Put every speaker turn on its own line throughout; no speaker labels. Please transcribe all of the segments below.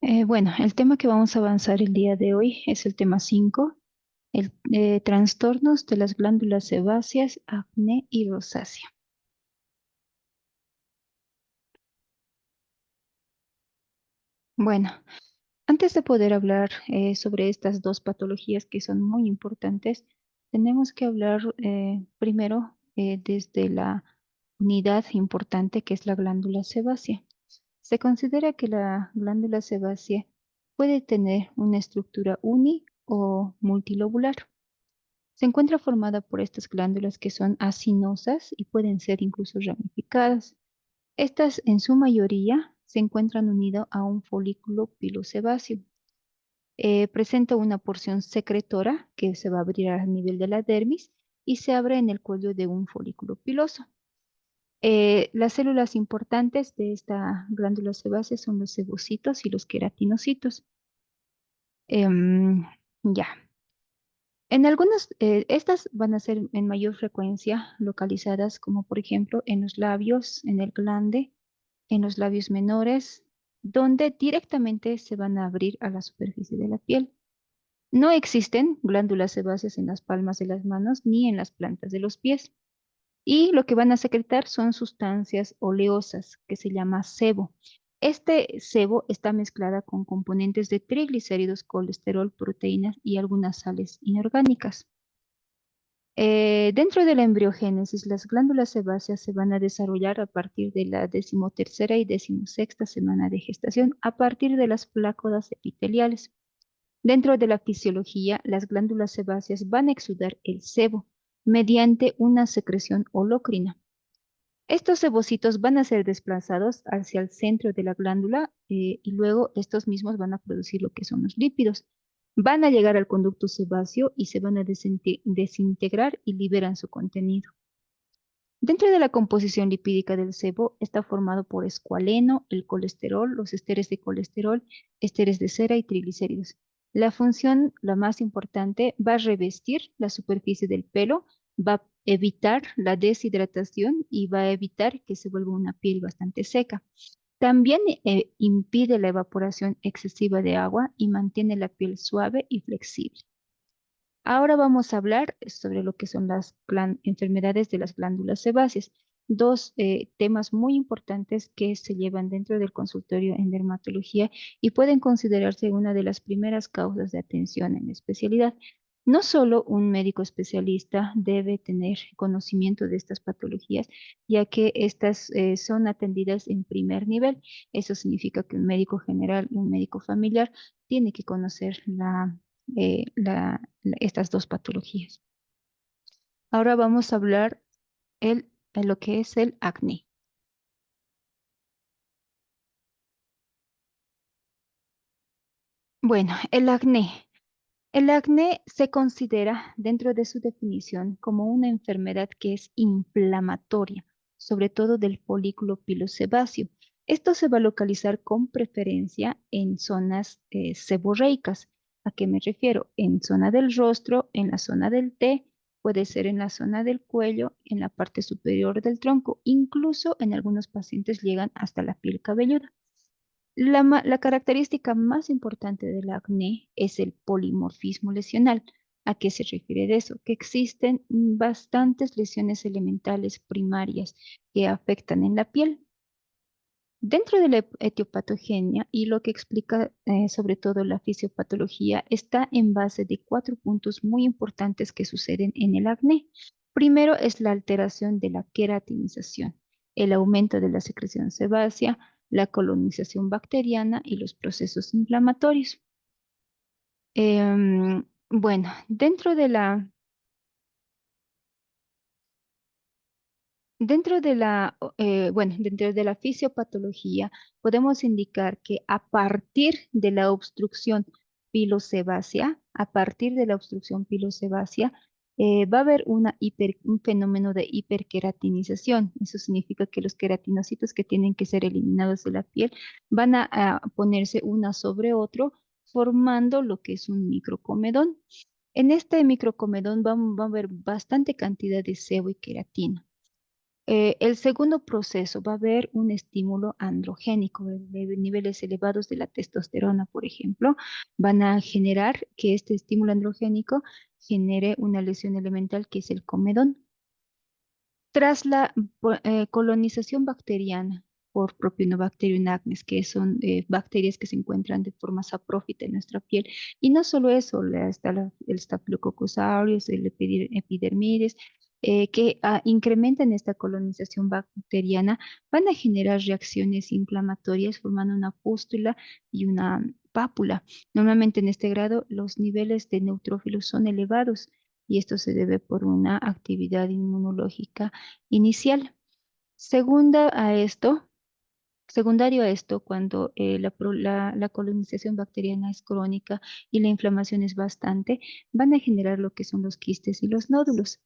Bueno, el tema que vamos a avanzar el día de hoy es el tema 5, trastornos de las glándulas sebáceas, acné y rosácea. Bueno, antes de poder hablar sobre estas dos patologías que son muy importantes, tenemos que hablar primero desde la unidad importante que es la glándula sebácea. Se considera que la glándula sebácea puede tener una estructura uni o multilobular. Se encuentra formada por estas glándulas que son acinosas y pueden ser incluso ramificadas. Estas en su mayoría se encuentran unidas a un folículo pilosebáceo. Presenta una porción secretora que se va a abrir a nivel de la dermis y se abre en el cuello de un folículo piloso. Las células importantes de esta glándula sebácea son los sebocitos y los queratinocitos. Em, ya. En algunas, estas van a ser en mayor frecuencia localizadas como por ejemplo en los labios, en el glande, en los labios menores, donde directamente se van a abrir a la superficie de la piel. No existen glándulas sebáceas en las palmas de las manos ni en las plantas de los pies. Y lo que van a secretar son sustancias oleosas que se llama sebo. Este sebo está mezclada con componentes de triglicéridos, colesterol, proteínas y algunas sales inorgánicas. Dentro de la embriogénesis, las glándulas sebáceas se van a desarrollar a partir de la decimotercera y decimosexta semana de gestación, a partir de las flácodas epiteliales. Dentro de la fisiología, las glándulas sebáceas van a exudar el sebo mediante una secreción holocrina. Estos sebocitos van a ser desplazados hacia el centro de la glándula y luego estos mismos van a producir lo que son los lípidos. Van a llegar al conducto sebáceo y se van a desintegrar y liberan su contenido. Dentro de la composición lipídica del sebo está formado por escualeno, el colesterol, los esteres de colesterol, esteres de cera y triglicéridos. La función, la más importante, va a revestir la superficie del pelo, va a evitar la deshidratación y va a evitar que se vuelva una piel bastante seca. También impide la evaporación excesiva de agua y mantiene la piel suave y flexible. Ahora vamos a hablar sobre lo que son las enfermedades de las glándulas sebáceas, dos temas muy importantes que se llevan dentro del consultorio en dermatología y pueden considerarse una de las primeras causas de atención en la especialidad. No solo un médico especialista debe tener conocimiento de estas patologías, ya que estas son atendidas en primer nivel. Eso significa que un médico general y un médico familiar tiene que conocer estas dos patologías. Ahora vamos a hablar de lo que es el acné. Bueno, el acné. El acné se considera dentro de su definición como una enfermedad que es inflamatoria, sobre todo del folículo pilosebáceo. Esto se va a localizar con preferencia en zonas seborreicas. ¿A qué me refiero? En zona del rostro, en la zona del té, puede ser en la zona del cuello, en la parte superior del tronco, incluso en algunos pacientes llegan hasta la piel cabelluda. La característica más importante del acné es el polimorfismo lesional. ¿A qué se refiere de eso? Que existen bastantes lesiones elementales primarias que afectan en la piel. Dentro de la etiopatogenia y lo que explica sobre todo la fisiopatología está en base de cuatro puntos muy importantes que suceden en el acné. Primero es la alteración de la queratinización, el aumento de la secreción sebácea, la colonización bacteriana y los procesos inflamatorios. Bueno, dentro de la fisiopatología, podemos indicar que a partir de la obstrucción pilosebácea, va a haber un fenómeno de hiperqueratinización. Eso significa que los queratinocitos que tienen que ser eliminados de la piel van a ponerse una sobre otro, formando lo que es un microcomedón. En este microcomedón va a haber bastante cantidad de sebo y queratina. El segundo proceso va a haber un estímulo androgénico. Niveles elevados de la testosterona, por ejemplo, van a generar que este estímulo androgénico genere una lesión elemental que es el comedón. Tras la colonización bacteriana por Propionobacterium acnes, que son bacterias que se encuentran de forma saprófita en nuestra piel, y no solo eso, está el Staphylococcus aureus, el epidermidis, que incrementan esta colonización bacteriana, van a generar reacciones inflamatorias formando una pústula y una pápula. Normalmente en este grado los niveles de neutrófilos son elevados y esto se debe por una actividad inmunológica inicial. Segunda a esto, Secundario a esto, cuando la colonización bacteriana es crónica y la inflamación es bastante, van a generar lo que son los quistes y los nódulos.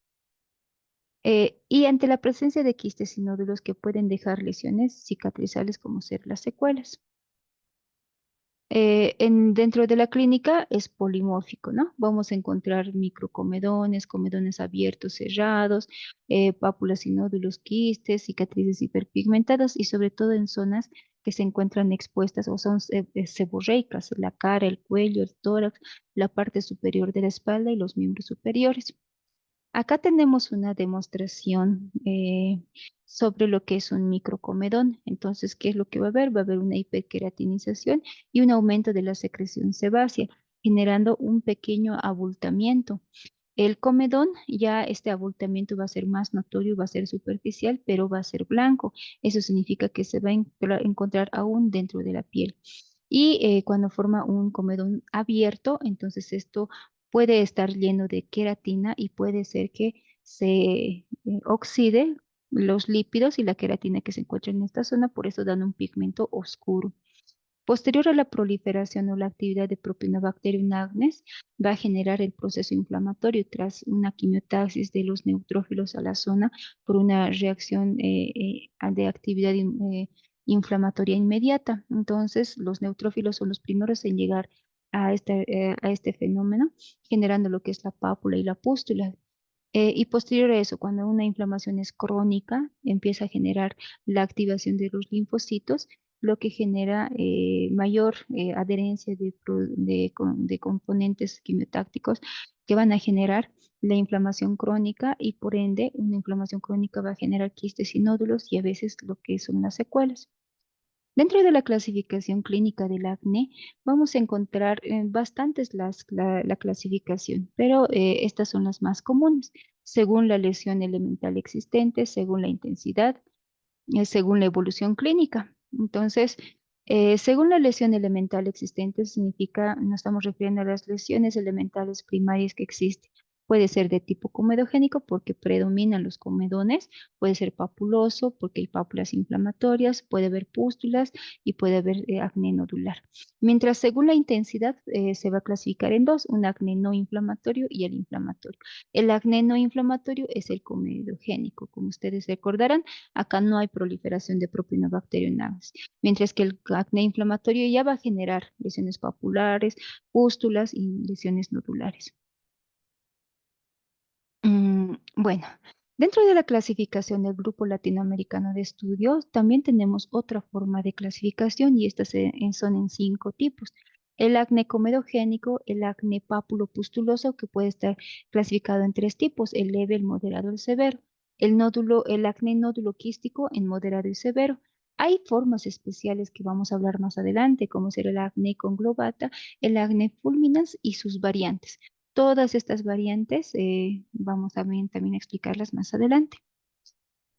Y ante la presencia de quistes y nódulos que pueden dejar lesiones cicatrizables como ser las secuelas. Dentro de la clínica es polimórfico, ¿no? Vamos a encontrar microcomedones, comedones abiertos, cerrados, pápulas y nódulos, quistes, cicatrices hiperpigmentadas y sobre todo en zonas que se encuentran expuestas o son seborreicas, la cara, el cuello, el tórax, la parte superior de la espalda y los miembros superiores. Acá tenemos una demostración sobre lo que es un microcomedón. Entonces, ¿qué es lo que va a haber? Va a haber una hiperqueratinización y un aumento de la secreción sebácea, generando un pequeño abultamiento. El comedón, ya este abultamiento va a ser más notorio, va a ser superficial, pero va a ser blanco. Eso significa que se va a encontrar aún dentro de la piel. Y cuando forma un comedón abierto, entonces esto puede estar lleno de queratina y puede ser que se oxide los lípidos y la queratina que se encuentra en esta zona, por eso dan un pigmento oscuro. Posterior a la proliferación o la actividad de Propionobacterium acnes, va a generar el proceso inflamatorio tras una quimiotaxis de los neutrófilos a la zona por una reacción de actividad inflamatoria inmediata. Entonces, los neutrófilos son los primeros en llegar a este fenómeno, generando lo que es la pápula y la pústula. Y posterior a eso, cuando una inflamación es crónica, empieza a generar la activación de los linfocitos, lo que genera mayor adherencia de componentes quimiotácticos que van a generar la inflamación crónica y por ende una inflamación crónica va a generar quistes y nódulos y a veces lo que son las secuelas. Dentro de la clasificación clínica del acné, vamos a encontrar bastantes la clasificación, pero estas son las más comunes, según la lesión elemental existente, según la intensidad, según la evolución clínica. Entonces, según la lesión elemental existente, significa, nos estamos refiriendo a las lesiones elementales primarias que existen. Puede ser de tipo comedogénico porque predominan los comedones, puede ser papuloso porque hay pápulas inflamatorias, puede haber pústulas y puede haber acné nodular. Mientras según la intensidad se va a clasificar en dos, un acné no inflamatorio y el inflamatorio. El acné no inflamatorio es el comedogénico, como ustedes recordarán. Acá no hay proliferación de Propionobacterium acnes, mientras que el acné inflamatorio ya va a generar lesiones papulares, pústulas y lesiones nodulares. Bueno, dentro de la clasificación del Grupo Latinoamericano de Estudios, también tenemos otra forma de clasificación y estas son en 5 tipos. El acné comedogénico, el acné pápulo-pustuloso, que puede estar clasificado en 3 tipos, el leve, el moderado, el severo. El acné nódulo quístico en moderado y severo. Hay formas especiales que vamos a hablar más adelante, como ser el acné conglobata, el acné fulminans y sus variantes. Todas estas variantes vamos a también explicarlas más adelante.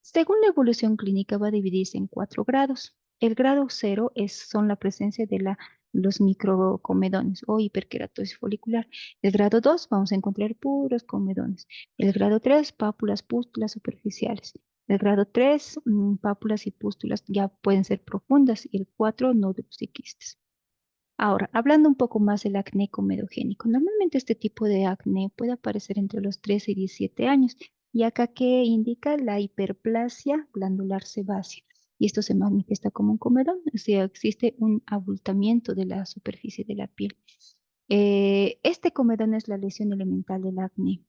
Según la evolución clínica va a dividirse en 4 grados. El grado 0 son la presencia de los microcomedones o hiperkeratosis folicular. El grado 2 vamos a encontrar puros comedones. El grado 3 pápulas, pústulas superficiales. El grado 3 pápulas y pústulas ya pueden ser profundas y el 4 nódulos y quistes. Ahora, hablando un poco más del acné comedogénico, normalmente este tipo de acné puede aparecer entre los 13 y 17 años, y acá que indica la hiperplasia glandular sebácea, y esto se manifiesta como un comedón, o sea, existe un abultamiento de la superficie de la piel. Este comedón es la lesión elemental del acné.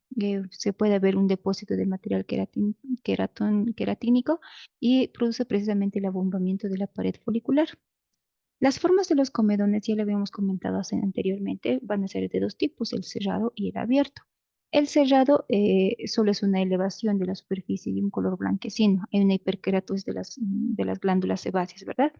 Se puede ver un depósito de material queratínico y produce precisamente el abombamiento de la pared folicular. Las formas de los comedones, ya lo habíamos comentado anteriormente, van a ser de dos tipos, el cerrado y el abierto. El cerrado solo es una elevación de la superficie y un color blanquecino. Hay una hiperkeratosis de las glándulas sebáceas, ¿verdad?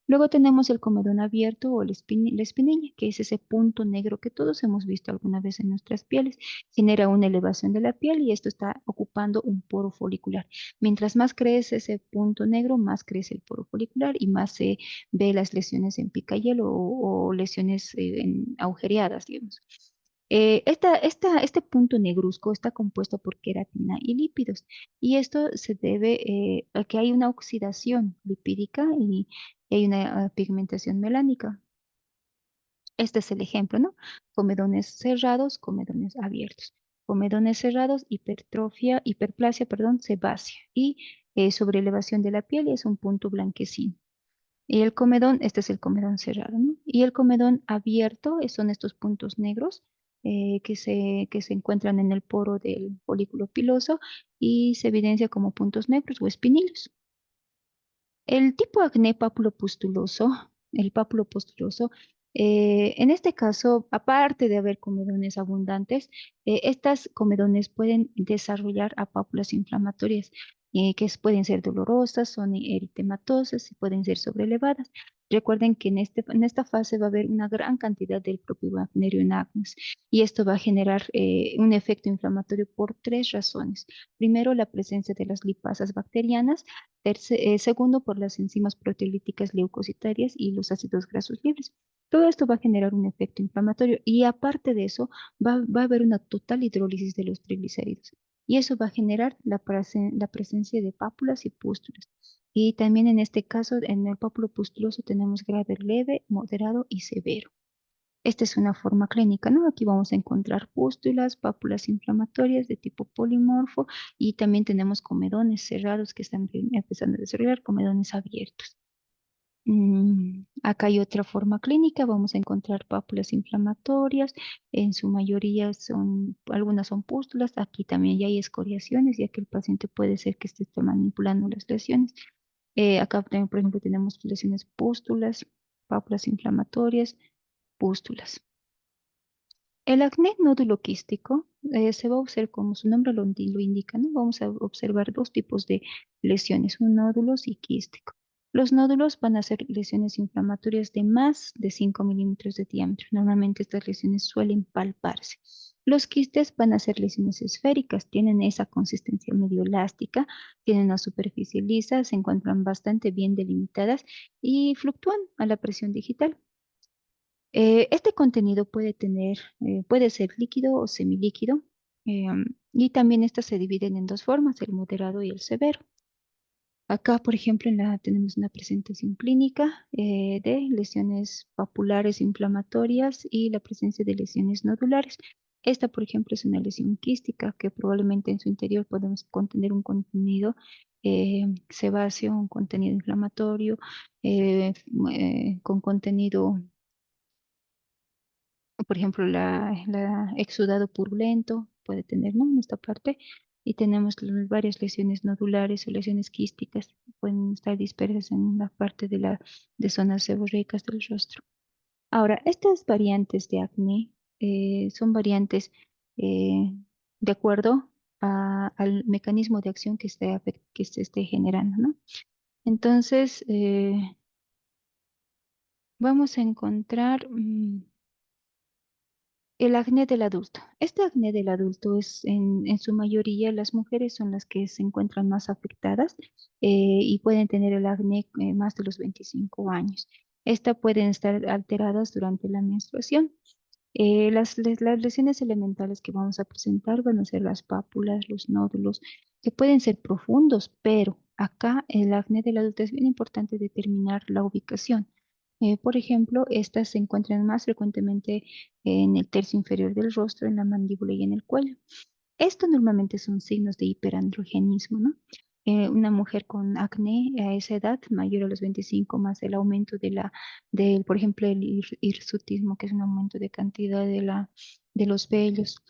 Luego tenemos el comedón abierto o la espinilla, que es ese punto negro que todos hemos visto alguna vez en nuestras pieles. Genera una elevación de la piel y esto está ocupando un poro folicular. Mientras más crece ese punto negro, más crece el poro folicular y más se ve las lesiones en picayelo o lesiones agujereadas, digamos. Este punto negruzco está compuesto por queratina y lípidos y esto se debe a que hay una oxidación lipídica y hay una pigmentación melánica. Este es el ejemplo, ¿no? Comedones cerrados, comedones abiertos. Comedones cerrados, hiperplasia, perdón, sebácea y sobrelevación de la piel es un punto blanquecino. Y el comedón, este es el comedón cerrado, ¿no? Y el comedón abierto son estos puntos negros que se encuentran en el poro del folículo piloso y se evidencia como puntos negros o espinillos. El tipo acné pápulo-pustuloso, el pápulo-pustuloso, en este caso, aparte de haber comedones abundantes, estas comedones pueden desarrollar a pápulas inflamatorias pueden ser dolorosas, son eritematosas y pueden ser sobrelevadas. Recuerden que en esta fase va a haber una gran cantidad del propio Bacterium acnes y esto va a generar un efecto inflamatorio por tres razones. Primero, la presencia de las lipasas bacterianas. Segundo, por las enzimas proteolíticas leucocitarias y los ácidos grasos libres. Todo esto va a generar un efecto inflamatorio y aparte de eso va a haber una total hidrólisis de los triglicéridos y eso va a generar la presencia de pápulas y pústulas. Y también en este caso, en el pápulo pustuloso tenemos grado leve, moderado y severo. Esta es una forma clínica, ¿no? Aquí vamos a encontrar pústulas, pápulas inflamatorias de tipo polimorfo y también tenemos comedones cerrados que están empezando a desarrollar comedones abiertos. Acá hay otra forma clínica, vamos a encontrar pápulas inflamatorias, en su mayoría algunas son pústulas, aquí también ya hay escoriaciones, ya que el paciente puede ser que esté manipulando las lesiones. Acá también, por ejemplo, tenemos lesiones pústulas, pápulas inflamatorias, pústulas. El acné nódulo quístico se va a observar, como su nombre lo indica, ¿no? Vamos a observar dos tipos de lesiones, un nódulos y quístico. Los nódulos van a ser lesiones inflamatorias de más de 5 milímetros de diámetro. Normalmente estas lesiones suelen palparse. Los quistes van a ser lesiones esféricas, tienen esa consistencia medio elástica, tienen una superficie lisa, se encuentran bastante bien delimitadas y fluctúan a la presión digital. Este contenido puede ser líquido o semilíquido, y también estas se dividen en dos formas, el moderado y el severo. Acá, por ejemplo, tenemos una presentación clínica de lesiones papulares inflamatorias y la presencia de lesiones nodulares. Esta, por ejemplo, es una lesión quística que probablemente en su interior podemos contener un contenido sebáceo, un contenido inflamatorio, con contenido por ejemplo, la exudado purulento puede tener, ¿no? En esta parte. Y tenemos varias lesiones nodulares o lesiones quísticas que pueden estar dispersas en la parte de zonas seborreicas del rostro. Ahora, estas variantes de acné son variantes eh, de acuerdo al mecanismo de acción que se esté generando, ¿no? Entonces, vamos a encontrar el acné del adulto. Este acné del adulto es en su mayoría las mujeres son las que se encuentran más afectadas y pueden tener el acné más de los 25 años. Estas pueden estar alteradas durante la menstruación. Las lesiones elementales que vamos a presentar van a ser las pápulas, los nódulos, que pueden ser profundos, pero acá el acné del adulto es bien importante determinar la ubicación. Por ejemplo, estas se encuentran más frecuentemente en el tercio inferior del rostro, en la mandíbula y en el cuello. Esto normalmente son signos de hiperandrogenismo, ¿no? una mujer con acné a esa edad, mayor a los 25, más el aumento del, por ejemplo, el hirsutismo, que es un aumento de cantidad de los vellos,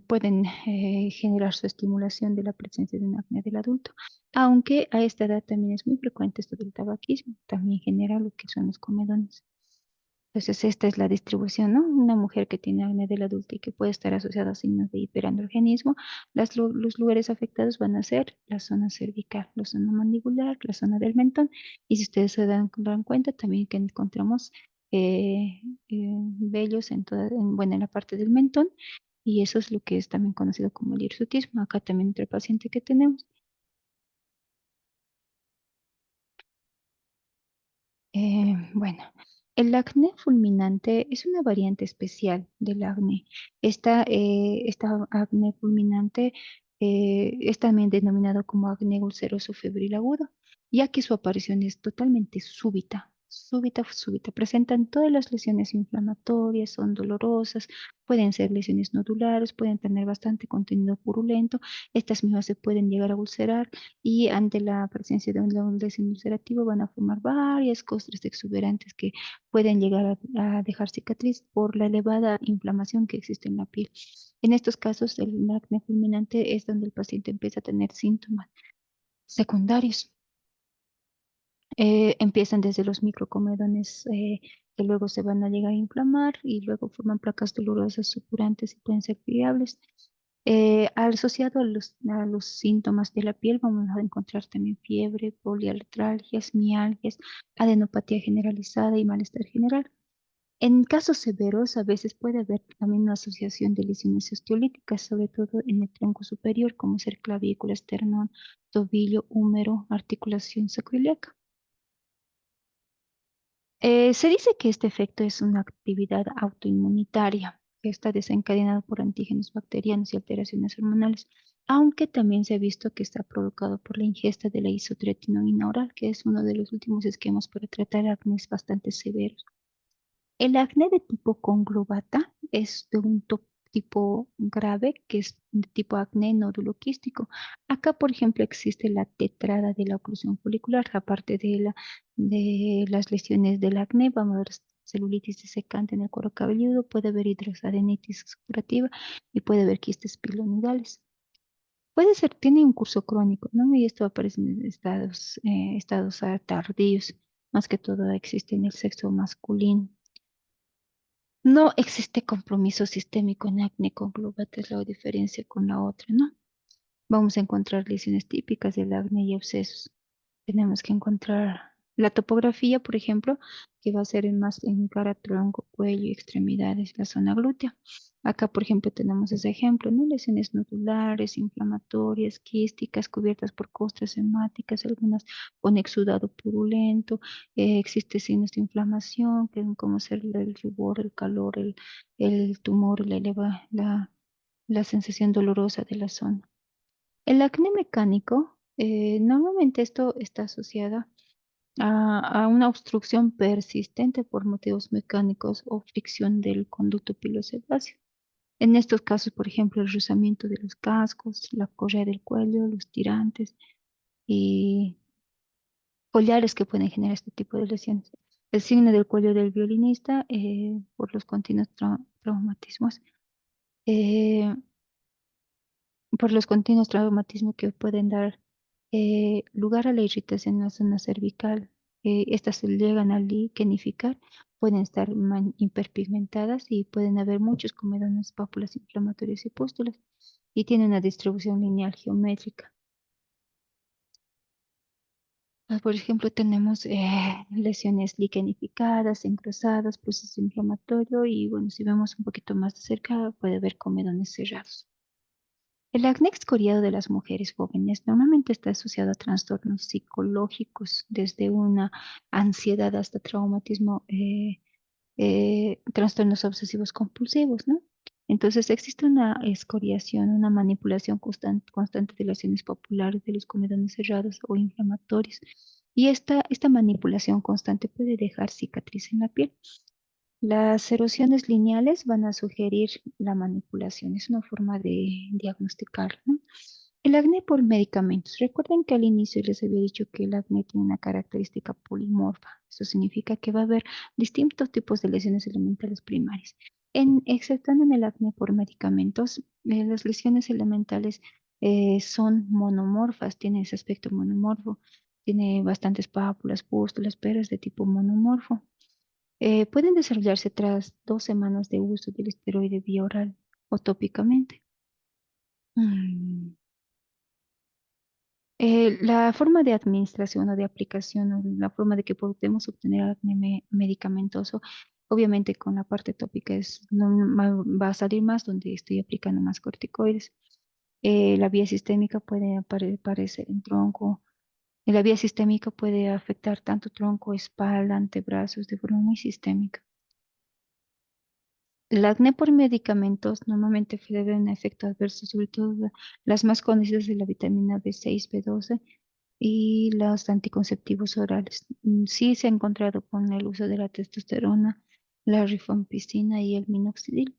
pueden generar su estimulación de la presencia de un acné del adulto. Aunque a esta edad también es muy frecuente esto del tabaquismo, también genera lo que son los comedones. Entonces, esta es la distribución, ¿no? Una mujer que tiene acné del adulto y que puede estar asociada a signos de hiperandrogenismo, los lugares afectados van a ser la zona cervical, la zona mandibular, la zona del mentón. Y si ustedes dan cuenta, también que encontramos vellos bueno, en la parte del mentón, y eso es lo que es también conocido como el hirsutismo. Acá también otro paciente que tenemos. Bueno, el acné fulminante es una variante especial del acné. Esta acné fulminante es también denominado como acné ulceroso febril agudo, ya que su aparición es totalmente súbita, súbita, súbita. Presentan todas las lesiones inflamatorias, son dolorosas, pueden ser lesiones nodulares, pueden tener bastante contenido purulento. Estas mismas se pueden llegar a ulcerar y ante la presencia de un lesión ulcerativa van a formar varias costras exuberantes que pueden llegar a dejar cicatriz por la elevada inflamación que existe en la piel. En estos casos, el acné fulminante es donde el paciente empieza a tener síntomas secundarios. Empiezan desde los microcomedones que luego se van a llegar a inflamar y luego forman placas dolorosas supurantes y pueden ser viables. Asociado a los síntomas de la piel, vamos a encontrar también fiebre, poliartralgias, mialgias, adenopatía generalizada y malestar general. En casos severos, a veces puede haber también una asociación de lesiones osteolíticas, sobre todo en el tronco superior, como ser clavícula, esternón, tobillo, húmero, articulación sacroiliaca. Se dice que este efecto es una actividad autoinmunitaria que está desencadenada por antígenos bacterianos y alteraciones hormonales, aunque también se ha visto que está provocado por la ingesta de la isotretinoína oral, que es uno de los últimos esquemas para tratar acné bastante severos. El acné de tipo conglobata es de un tipo grave, que es de tipo acné nódulo quístico. Acá, por ejemplo, existe la tetrada de la oclusión folicular, aparte de las lesiones del acné, vamos a ver celulitis disecante en el cuero cabelludo, puede haber hidrosadenitis curativa y puede haber quistes pilonidales. Puede ser, tiene un curso crónico, ¿no? Y esto aparece en estados tardíos, más que todo existe en el sexo masculino. No existe compromiso sistémico en acné conglobata, es la diferencia con la otra, ¿no? Vamos a encontrar lesiones típicas del acné y abscesos. Tenemos que encontrar la topografía, por ejemplo, que va a ser más en cara, tronco, cuello y extremidades, la zona glútea. Acá, por ejemplo, tenemos ese ejemplo, ¿no? Lesiones nodulares, inflamatorias, quísticas, cubiertas por costras hemáticas, algunas con exudado purulento. Existe signos de inflamación, que como ser el rubor, el calor, el tumor, la sensación dolorosa de la zona. El acné mecánico, normalmente esto está asociado a una obstrucción persistente por motivos mecánicos o fricción del conducto pilosebáceo. En estos casos, por ejemplo, el rozamiento de los cascos, la correa del cuello, los tirantes y collares que pueden generar este tipo de lesiones. El signo del cuello del violinista por los continuos traumatismos. eh, por los continuos traumatismos que pueden dar lugar a la irritación en la zona cervical. Estas se llegan a liquenificar, pueden estar hiperpigmentadas y pueden haber muchos comedones, pápulas inflamatorias y pústulas, y tienen una distribución lineal geométrica. Por ejemplo, tenemos lesiones liquenificadas, engrosadas, proceso inflamatorio y bueno, si vemos un poquito más de cerca, puede haber comedones cerrados. El acné excoriado de las mujeres jóvenes normalmente está asociado a trastornos psicológicos, desde una ansiedad hasta traumatismo, trastornos obsesivos compulsivos, ¿no? Entonces existe una escoriación, una manipulación constante de las lesiones populares de los comedones cerrados o inflamatorios. Y esta manipulación constante puede dejar cicatriz en la piel. Las erosiones lineales van a sugerir la manipulación, es una forma de diagnosticar, ¿no? El acné por medicamentos. Recuerden que al inicio les había dicho que el acné tiene una característica polimorfa. Eso significa que va a haber distintos tipos de lesiones elementales primarias. Exceptando en el acné por medicamentos, las lesiones elementales son monomorfas, tiene ese aspecto monomorfo, tiene bastantes pápulas, pústulas, pero es de tipo monomorfo. Pueden desarrollarse tras 2 semanas de uso del esteroide vía oral o tópicamente. Mm. La forma de administración o de aplicación o la forma de que podemos obtener acné medicamentoso, obviamente con la parte tópica va a salir más donde estoy aplicando más corticoides. La vía sistémica puede aparecer en tronco. La vía sistémica puede afectar tanto tronco, espalda, antebrazos de forma muy sistémica. El acné por medicamentos normalmente debe un efecto adverso, sobre todo las más conocidas de la vitamina B6, B12 y los anticonceptivos orales. Sí se ha encontrado con el uso de la testosterona, la rifampicina y el minoxidil.